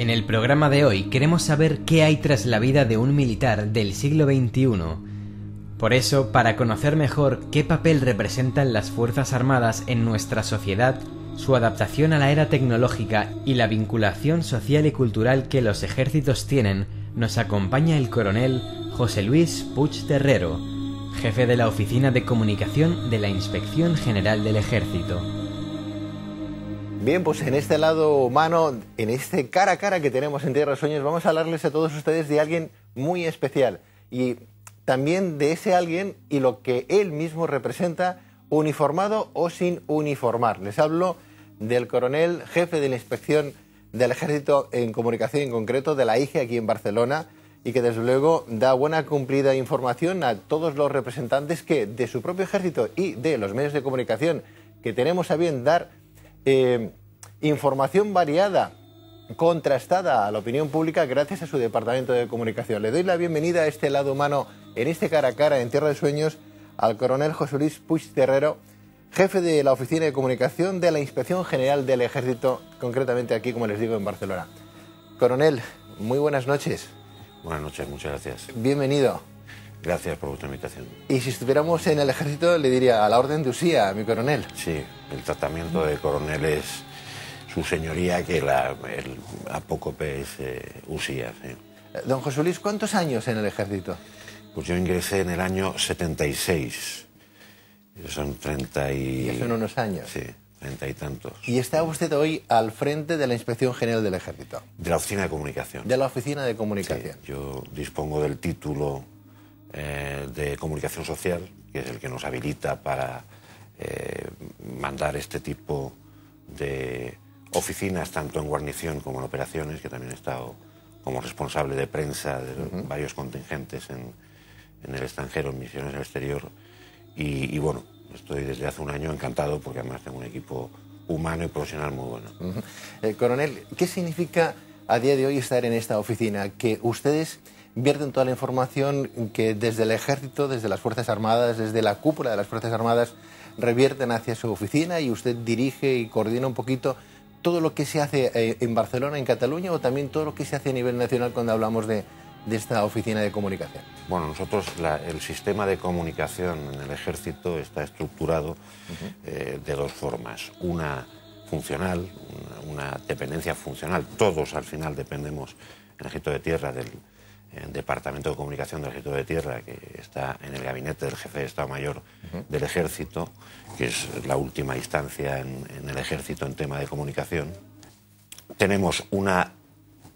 En el programa de hoy queremos saber qué hay tras la vida de un militar del siglo XXI. Por eso, para conocer mejor qué papel representan las Fuerzas Armadas en nuestra sociedad, su adaptación a la era tecnológica y la vinculación social y cultural que los ejércitos tienen, nos acompaña el coronel José Luis Puig Terrero, jefe de la Oficina de Comunicación de la Inspección General del Ejército. Bien, pues en este lado humano, en este cara a cara que tenemos en Tierra de Sueños, vamos a hablarles a todos ustedes de alguien muy especial y también de ese alguien y lo que él mismo representa, uniformado o sin uniformar. Les hablo del coronel jefe de la Inspección del Ejército en Comunicación, en concreto de la IGE aquí en Barcelona, y que desde luego da buena cumplida información a todos los representantes que de su propio ejército y de los medios de comunicación que tenemos a bien dar información variada, contrastada a la opinión pública gracias a su departamento de comunicación. Le doy la bienvenida a este lado humano, en este cara a cara en Tierra de Sueños, al coronel José Luis Puig Terrero, jefe de la Oficina de Comunicación de la Inspección General del Ejército, concretamente aquí, como les digo, en Barcelona. Coronel, muy buenas noches. Buenas noches, muchas gracias. Bienvenido. Gracias por vuestra invitación. Y si estuviéramos en el ejército, le diría a la orden de Usía, mi coronel. Sí, el tratamiento de coronel es su señoría, que el apócope es Usía. Sí. Don José Luis, ¿cuántos años en el ejército? Pues yo ingresé en el año 76. Son 30 y... Ya son unos años. Sí, 30 y tantos. Y está usted hoy al frente de la Inspección General del Ejército. De la Oficina de Comunicación. De la Oficina de Comunicación. Sí, yo dispongo del título de Comunicación Social, que es el que nos habilita para mandar este tipo de oficinas, tanto en guarnición como en operaciones, que también he estado como responsable de prensa de varios contingentes en el extranjero, en misiones en el exterior. Y bueno, estoy desde hace un año encantado porque además tengo un equipo humano y profesional muy bueno. Coronel, ¿qué significa a día de hoy estar en esta oficina? Que ustedes vierten toda la información que desde el Ejército, desde las Fuerzas Armadas, desde la cúpula de las Fuerzas Armadas, revierten hacia su oficina y usted dirige y coordina un poquito todo lo que se hace en Barcelona, en Cataluña, o también todo lo que se hace a nivel nacional cuando hablamos de esta oficina de comunicación. Bueno, nosotros el sistema de comunicación en el Ejército está estructurado de dos formas. Una funcional, una dependencia funcional. Todos al final dependemos en el Ejército de Tierra del Departamento de Comunicación del Ejército de Tierra, que está en el gabinete del jefe de Estado Mayor del Ejército, que es la última instancia en el Ejército en tema de comunicación. Tenemos una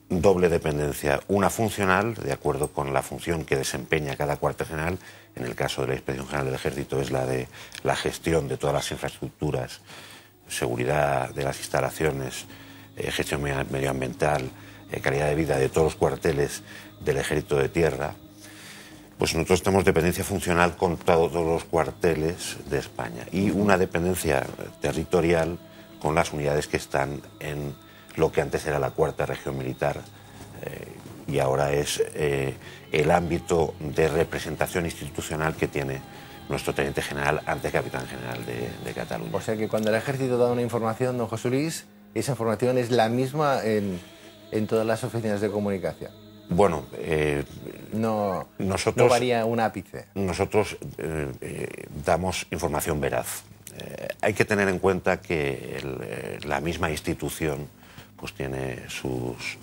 doble dependencia, una funcional, de acuerdo con la función que desempeña cada cuartel general. En el caso de la Inspección General del Ejército es la de la gestión de todas las infraestructuras, seguridad de las instalaciones, gestión medioambiental, calidad de vida de todos los cuarteles del Ejército de Tierra. Pues nosotros tenemos dependencia funcional con todos los cuarteles de España y una dependencia territorial con las unidades que están en lo que antes era la Cuarta Región Militar y ahora es el ámbito de representación institucional que tiene nuestro teniente general, antes capitán general de Cataluña. O sea que cuando el Ejército da una información, don José Luis, esa información es la misma en todas las oficinas de comunicación. Bueno, no varía un ápice. Nosotros damos información veraz. Hay que tener en cuenta que la misma institución pues tiene sus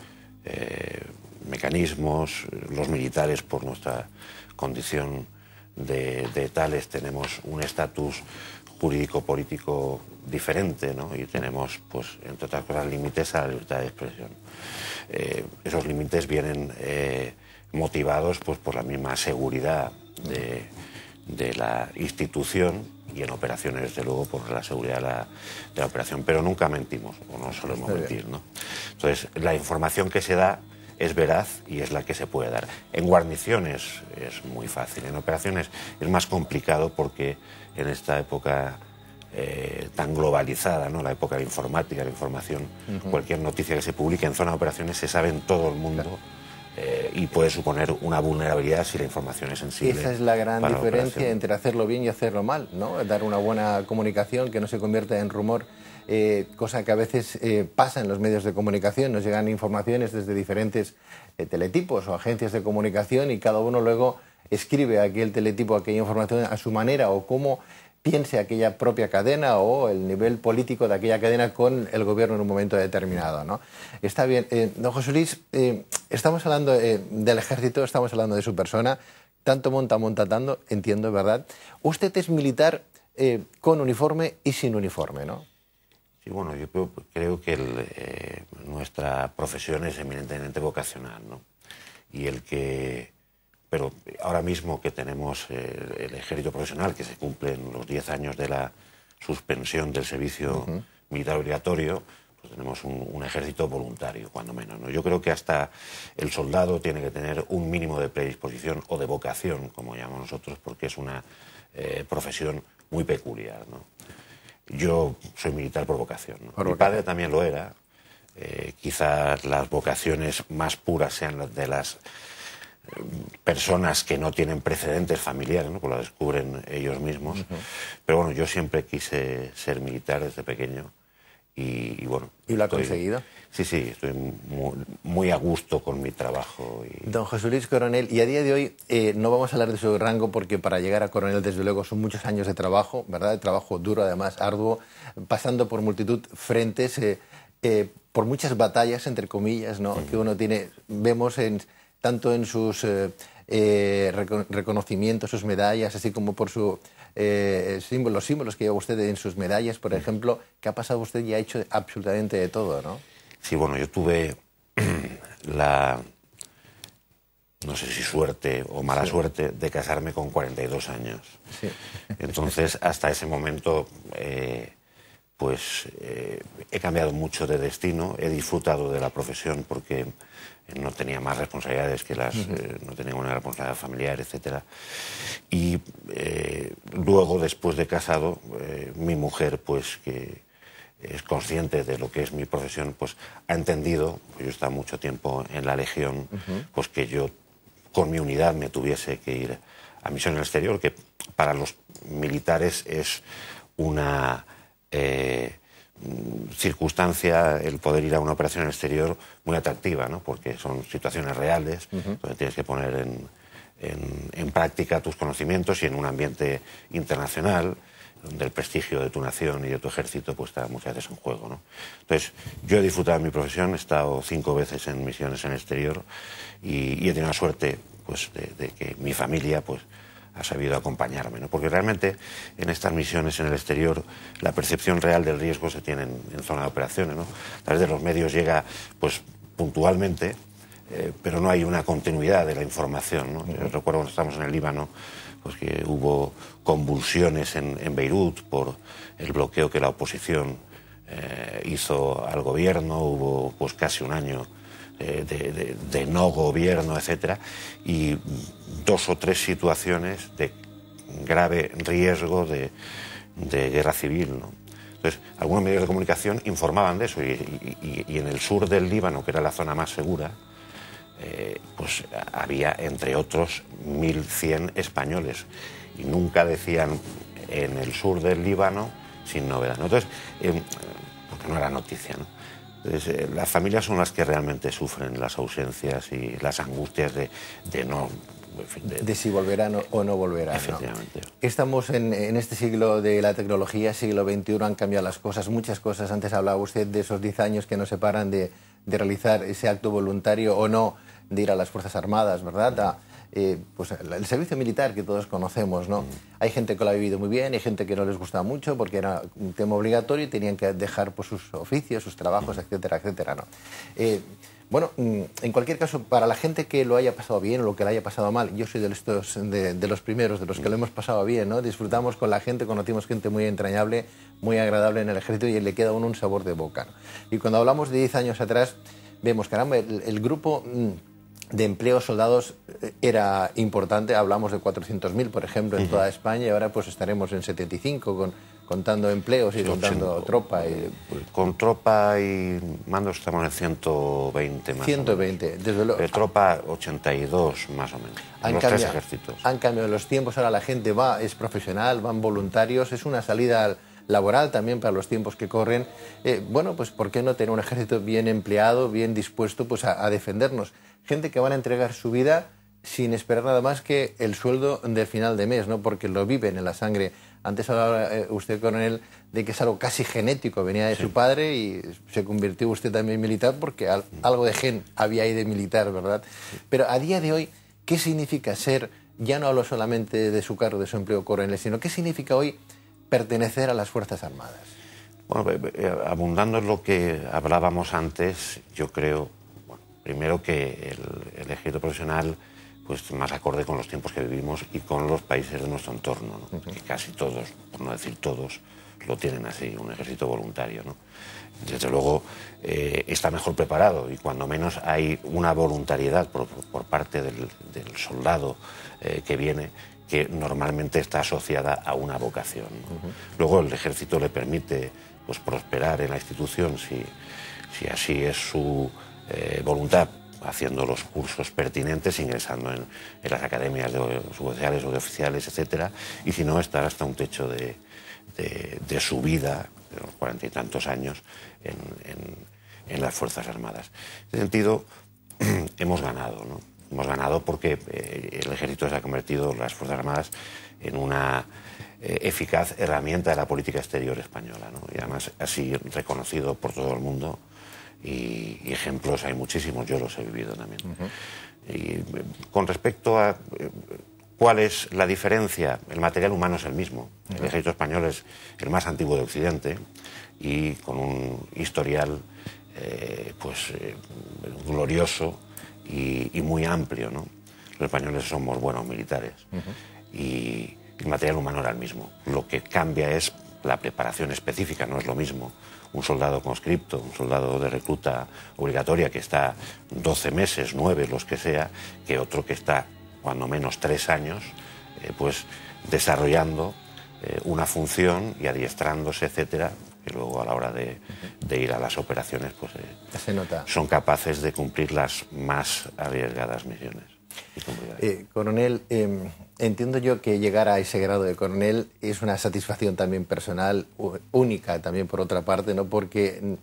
mecanismos. Los militares, por nuestra condición de tales, tenemos un estatus jurídico-político diferente, ¿no? Y tenemos, pues, entre otras cosas, límites a la libertad de expresión. Esos límites vienen motivados pues, por la misma seguridad de la institución y en operaciones, desde luego, por la seguridad de la operación. Pero nunca mentimos, o no solemos mentir, ¿no? Entonces, la información que se da es veraz y es la que se puede dar. En guarniciones es muy fácil, en operaciones es más complicado porque en esta época tan globalizada, ¿no? La época de la informática, la información, cualquier noticia que se publique en zona de operaciones se sabe en todo el mundo y puede suponer una vulnerabilidad si la información es sensible. Esa es la gran diferencia entre hacerlo bien y hacerlo mal, ¿no? Dar una buena comunicación que no se convierta en rumor, cosa que a veces pasa en los medios de comunicación. Nos llegan informaciones desde diferentes teletipos o agencias de comunicación y cada uno luego escribe a aquel teletipo aquella información a su manera o cómo piense aquella propia cadena o el nivel político de aquella cadena con el gobierno en un momento determinado, ¿no? Está bien. Don José Luis, estamos hablando del ejército, estamos hablando de su persona, tanto monta tanto, entiendo, ¿verdad? Usted es militar con uniforme y sin uniforme, ¿no? Sí, bueno, yo creo que nuestra profesión es eminentemente vocacional, ¿no? Y pero ahora mismo que tenemos el ejército profesional, que se cumplen los 10 años de la suspensión del servicio militar obligatorio, pues tenemos un ejército voluntario, cuando menos, ¿no? Yo creo que hasta el soldado tiene que tener un mínimo de predisposición o de vocación, como llamamos nosotros, porque es una profesión muy peculiar, ¿no? Yo soy militar por vocación, ¿no? Mi padre también lo era. Quizás las vocaciones más puras sean las de las personas que no tienen precedentes familiares, ¿no? Pues lo descubren ellos mismos. Pero bueno, yo siempre quise ser militar desde pequeño y bueno. ¿Y lo ha conseguido? Sí, estoy muy a gusto con mi trabajo. Don José Luis Coronel, y a día de hoy no vamos a hablar de su rango porque para llegar a coronel desde luego son muchos años de trabajo, ¿verdad? De trabajo duro, además arduo, pasando por multitud frentes, por muchas batallas, entre comillas, ¿no? Que uno tiene, vemos tanto en sus reconocimientos, sus medallas, así como por los símbolos que lleva usted en sus medallas, por ejemplo, que ha pasado usted y ha hecho absolutamente de todo, ¿no? Sí, bueno, yo tuve no sé si suerte o mala suerte, de casarme con 42 años. Sí. Entonces, hasta ese momento, he cambiado mucho de destino, he disfrutado de la profesión porque no tenía más responsabilidades que no tenía una responsabilidad familiar, etc. Y luego, después de casado, mi mujer, pues que es consciente de lo que es mi profesión, pues ha entendido, pues yo he estado mucho tiempo en la Legión, pues que yo con mi unidad me tuviese que ir a misión en el exterior, que para los militares es una circunstancia, el poder ir a una operación en el exterior, muy atractiva, ¿no? Porque son situaciones reales, donde tienes que poner en práctica tus conocimientos y en un ambiente internacional, donde el prestigio de tu nación y de tu ejército pues está muchas veces en juego, ¿no? Entonces, yo he disfrutado de mi profesión, he estado 5 veces en misiones en el exterior y he tenido la suerte pues, de que mi familia pues, ha sabido acompañarme, ¿no? Porque realmente en estas misiones en el exterior la percepción real del riesgo se tiene en zona de operaciones, ¿no? A través de los medios llega pues, puntualmente, pero no hay una continuidad de la información, ¿no? Yo recuerdo cuando estábamos en el Líbano, pues que hubo convulsiones en Beirut por el bloqueo que la oposición hizo al gobierno, hubo pues casi un año de no gobierno, etcétera, y 2 o 3 situaciones de grave riesgo de guerra civil, ¿no? Entonces, algunos medios de comunicación informaban de eso y en el sur del Líbano, que era la zona más segura, pues había, entre otros, 1.100 españoles. Y nunca decían en el sur del Líbano sin novedad, ¿no? Entonces, porque no era noticia, ¿no? Entonces, las familias son las que realmente sufren las ausencias y las angustias de no... De si volverán o no volverán. Efectivamente. ¿No? Estamos en este siglo de la tecnología, siglo XXI, han cambiado las cosas, muchas cosas. Antes hablaba usted de esos 10 años que nos separan de realizar ese acto voluntario o no de ir a las Fuerzas Armadas, ¿verdad? Pues el servicio militar que todos conocemos, ¿no? Hay gente que lo ha vivido muy bien, hay gente que no les gustaba mucho porque era un tema obligatorio y tenían que dejar pues, sus oficios, sus trabajos, etcétera, etcétera, ¿no? Bueno, en cualquier caso, para la gente que lo haya pasado bien o lo que le haya pasado mal, yo soy de los primeros, de los que lo hemos pasado bien, ¿no? Disfrutamos con la gente, conocimos gente muy entrañable, muy agradable en el ejército y le queda a uno un sabor de boca, ¿no? Y cuando hablamos de 10 años atrás, vemos, caramba, el grupo de empleo soldados era importante. Hablamos de 400.000, por ejemplo, en toda España, y ahora pues estaremos en 75 contando empleos y contando tropa. Con tropa y mandos estamos en 120 más 120, o menos. desde luego. De tropa 82 más o menos. Los tres ejércitos. Han cambiado los tiempos, ahora la gente es profesional, van voluntarios, es una salida laboral también para los tiempos que corren. Bueno, pues ¿por qué no tener un ejército bien empleado, bien dispuesto pues a defendernos? Gente que van a entregar su vida sin esperar nada más que el sueldo del final de mes, ¿no? Porque lo viven en la sangre. Antes hablaba usted, coronel, de que es algo casi genético, venía de su padre y se convirtió usted también en militar porque algo de gen había ahí de militar, ¿verdad? Pero a día de hoy, ¿qué significa ser, ya no hablo solamente de su cargo, de su empleo coronel, sino qué significa hoy pertenecer a las Fuerzas Armadas? Bueno, abundando en lo que hablábamos antes, yo creo, bueno, primero que el ejército profesional pues más acorde con los tiempos que vivimos y con los países de nuestro entorno, ¿no? Que casi todos, por no decir todos, lo tienen así, un ejército voluntario, ¿no? Desde luego está mejor preparado y cuando menos hay una voluntariedad por parte del soldado que viene, que normalmente está asociada a una vocación, ¿no? Luego el ejército le permite pues prosperar en la institución si así es su voluntad, haciendo los cursos pertinentes, ingresando en las academias de suboficiales o de oficiales, etcétera, y si no, estar hasta un techo de su vida, de los 40 y tantos años, en las Fuerzas Armadas. En ese sentido, hemos ganado, ¿no? Hemos ganado porque el ejército se ha convertido, las Fuerzas Armadas, en una eficaz herramienta de la política exterior española, ¿no? Y además así reconocido por todo el mundo. Y ejemplos hay muchísimos, yo los he vivido también. Y con respecto a cuál es la diferencia, el material humano es el mismo. El ejército español es el más antiguo de Occidente y con un historial glorioso y muy amplio, ¿no? Los españoles somos buenos militares y el material humano era el mismo. Lo que cambia es la preparación específica, no es lo mismo un soldado conscripto, un soldado de recluta obligatoria que está 12 meses, 9, los que sea, que otro que está cuando menos 3 años, pues desarrollando una función y adiestrándose, etcétera, que luego a la hora de ir a las operaciones pues se nota. Son capaces de cumplir las más arriesgadas misiones. Coronel, entiendo yo que llegar a ese grado de coronel es una satisfacción también personal, única también por otra parte, ¿no? Porque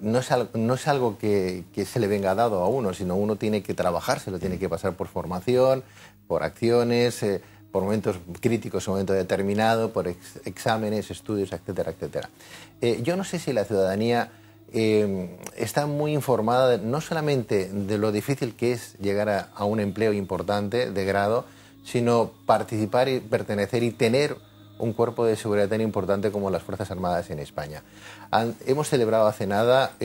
no es algo que se le venga dado a uno, sino uno tiene que trabajárselo, tiene que pasar por formación, por acciones, por momentos críticos, un momento determinado, por exámenes, estudios, etcétera, etcétera. Yo no sé si la ciudadanía está muy informada no solamente de lo difícil que es llegar a un empleo importante de grado, sino participar y pertenecer y tener un cuerpo de seguridad tan importante como las Fuerzas Armadas en España. Hemos celebrado hace nada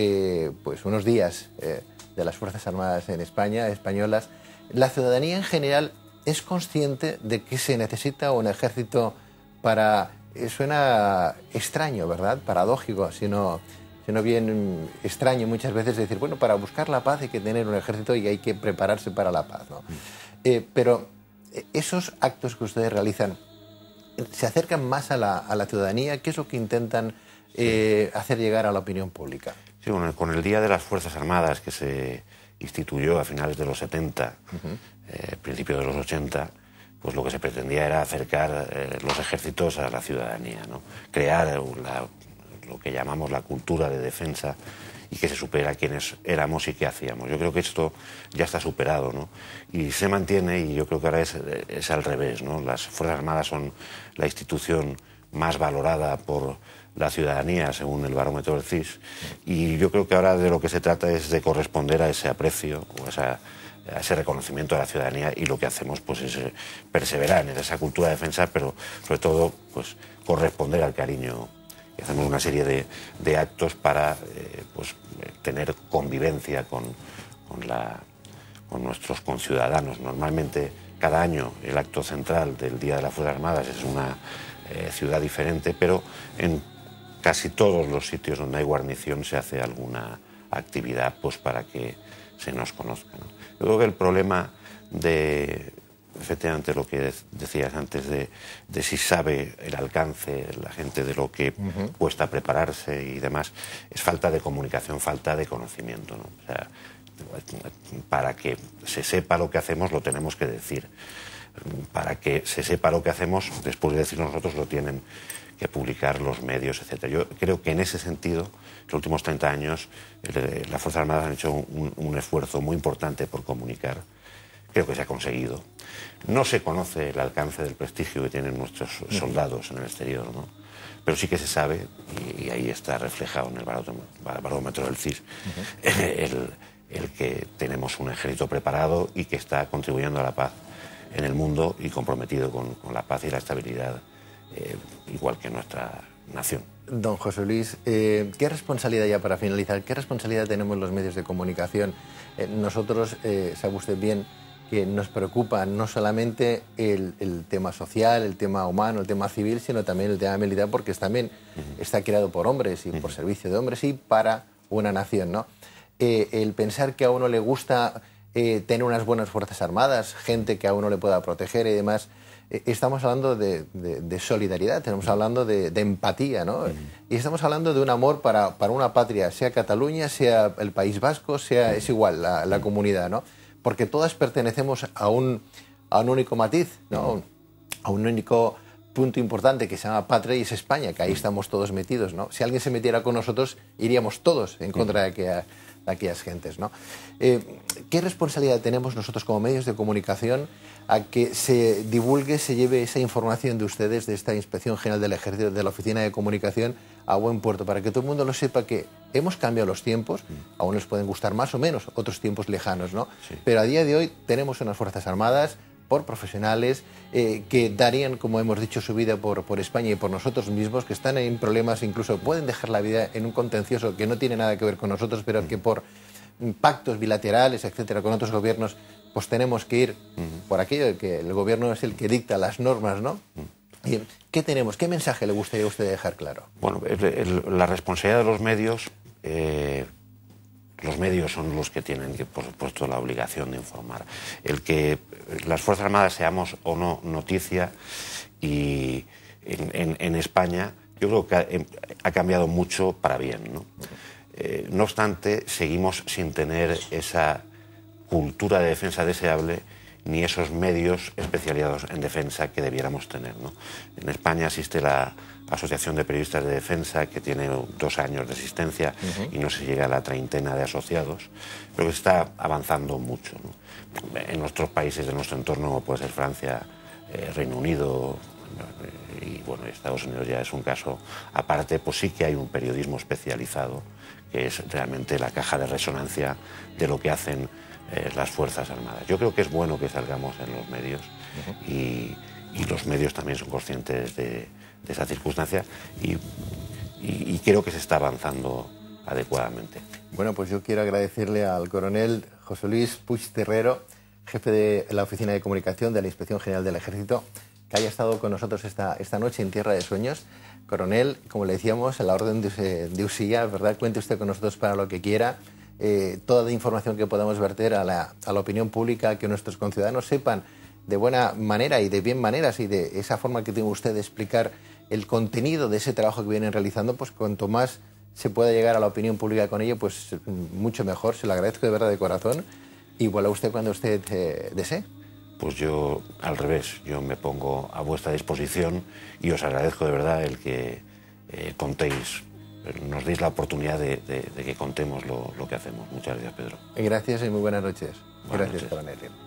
pues unos días de las Fuerzas Armadas en España, españolas. La ciudadanía en general es consciente de que se necesita un ejército para... suena extraño, ¿verdad? Paradójico, sino bien extraño muchas veces decir, bueno, para buscar la paz hay que tener un ejército y hay que prepararse para la paz, ¿no? Pero esos actos que ustedes realizan, ¿se acercan más a la ciudadanía? ¿Qué es lo que intentan hacer llegar a la opinión pública? Sí, bueno, con el Día de las Fuerzas Armadas, que se instituyó a finales de los 70, principios de los 80, pues lo que se pretendía era acercar los ejércitos a la ciudadanía, ¿no? Crear lo que llamamos la cultura de defensa y que se supera quiénes éramos y qué hacíamos. Yo creo que esto ya está superado, ¿no? Y se mantiene, y yo creo que ahora es al revés, ¿no? Las Fuerzas Armadas son la institución más valorada por la ciudadanía, según el barómetro del CIS, y yo creo que ahora de lo que se trata es de corresponder a ese aprecio o a ese reconocimiento de la ciudadanía, y lo que hacemos pues es perseverar en esa cultura de defensa, pero sobre todo pues corresponder al cariño. Y hacemos una serie de actos para tener convivencia con nuestros conciudadanos. Normalmente cada año el acto central del Día de las Fuerzas Armadas es una ciudad diferente, pero en casi todos los sitios donde hay guarnición se hace alguna actividad pues para que se nos conozca, ¿no? Yo creo que el problema de, efectivamente, lo que decías antes, de si sabe el alcance la gente de lo que cuesta prepararse y demás, es falta de comunicación, falta de conocimiento, ¿no? O sea, para que se sepa lo que hacemos lo tenemos que decir. Para que se sepa lo que hacemos, después de decirlo nosotros, lo tienen que publicar los medios, etc. Yo creo que en ese sentido, los últimos 30 años, las Fuerzas Armadas han hecho un esfuerzo muy importante por comunicar. Creo que se ha conseguido. No se conoce el alcance del prestigio que tienen nuestros soldados en el exterior, ¿no? Pero sí que se sabe, y ahí está reflejado en el barómetro del CIS, el que tenemos un ejército preparado y que está contribuyendo a la paz en el mundo y comprometido con la paz y la estabilidad, igual que nuestra nación. Don José Luis, ¿qué responsabilidad, ya para finalizar, qué responsabilidad tenemos los medios de comunicación? Nosotros, sabe usted bien, que nos preocupa no solamente el tema social, el tema humano, el tema civil, sino también el tema militar, porque también está creado por hombres y por servicio de hombres y para una nación, ¿no? El pensar que a uno le gusta tener unas buenas fuerzas armadas, gente que a uno le pueda proteger y demás, estamos hablando de solidaridad, estamos hablando de empatía, ¿no? Y estamos hablando de un amor para una patria, sea Cataluña, sea el País Vasco, sea, es igual, la comunidad, ¿no? Porque todas pertenecemos a un único matiz, ¿no? A un único punto importante que se llama patria, y es España, que ahí estamos todos metidos, ¿no? Si alguien se metiera con nosotros, iríamos todos en contra de aquellas gentes, ¿no? ¿Qué responsabilidad tenemos nosotros como medios de comunicación a que se divulgue, se lleve esa información de ustedes, de esta Inspección General del Ejército, de la Oficina de Comunicación, a buen puerto, para que todo el mundo lo sepa, que hemos cambiado los tiempos, a unos pueden gustar más o menos, otros tiempos lejanos, ¿no? Sí. Pero a día de hoy tenemos unas Fuerzas Armadas por profesionales que darían, como hemos dicho, su vida por España y por nosotros mismos, que están en problemas, incluso pueden dejar la vida en un contencioso que no tiene nada que ver con nosotros, pero que por pactos bilaterales, etcétera, con otros gobiernos, pues tenemos que ir por aquello de que el gobierno es el que dicta las normas, ¿no? ¿Qué tenemos? ¿Qué mensaje le gustaría a usted dejar claro? Bueno, la responsabilidad de los medios son los que tienen, por supuesto, la obligación de informar. El que las Fuerzas Armadas seamos o no noticia, y en España yo creo que ha cambiado mucho para bien, ¿no? No obstante, seguimos sin tener esa cultura de defensa deseable ni esos medios especializados en defensa que debiéramos tener, ¿no? En España existe la Asociación de Periodistas de Defensa, que tiene 2 años de existencia y no se llega a la 30 de asociados, pero que está avanzando mucho, ¿no? En nuestros países de nuestro entorno, como puede ser Francia, Reino Unido y bueno, Estados Unidos ya es un caso aparte, pues sí que hay un periodismo especializado que es realmente la caja de resonancia de lo que hacen las Fuerzas Armadas. Yo creo que es bueno que salgamos en los medios y los medios también son conscientes de esa circunstancia y creo que se está avanzando adecuadamente. Bueno, pues yo quiero agradecerle al coronel José Luis Puig Terrero, jefe de la Oficina de Comunicación de la Inspección General del Ejército, que haya estado con nosotros esta noche en Tierra de Sueños. Coronel, como le decíamos, a la orden de Usía, ¿verdad? Cuente usted con nosotros para lo que quiera. Toda la información que podamos verter a la opinión pública, que nuestros conciudadanos sepan de buena manera y de bien maneras y de esa forma que tiene usted de explicar el contenido de ese trabajo que vienen realizando, pues cuanto más se pueda llegar a la opinión pública con ello, pues mucho mejor. Se lo agradezco de verdad de corazón y vuelva usted cuando usted desee. Pues yo, al revés, yo me pongo a vuestra disposición y os agradezco de verdad el que contéis, nos deis la oportunidad de que contemos lo que hacemos. Muchas gracias, Pedro. Gracias y muy buenas noches. Buenas gracias, noches. coronel.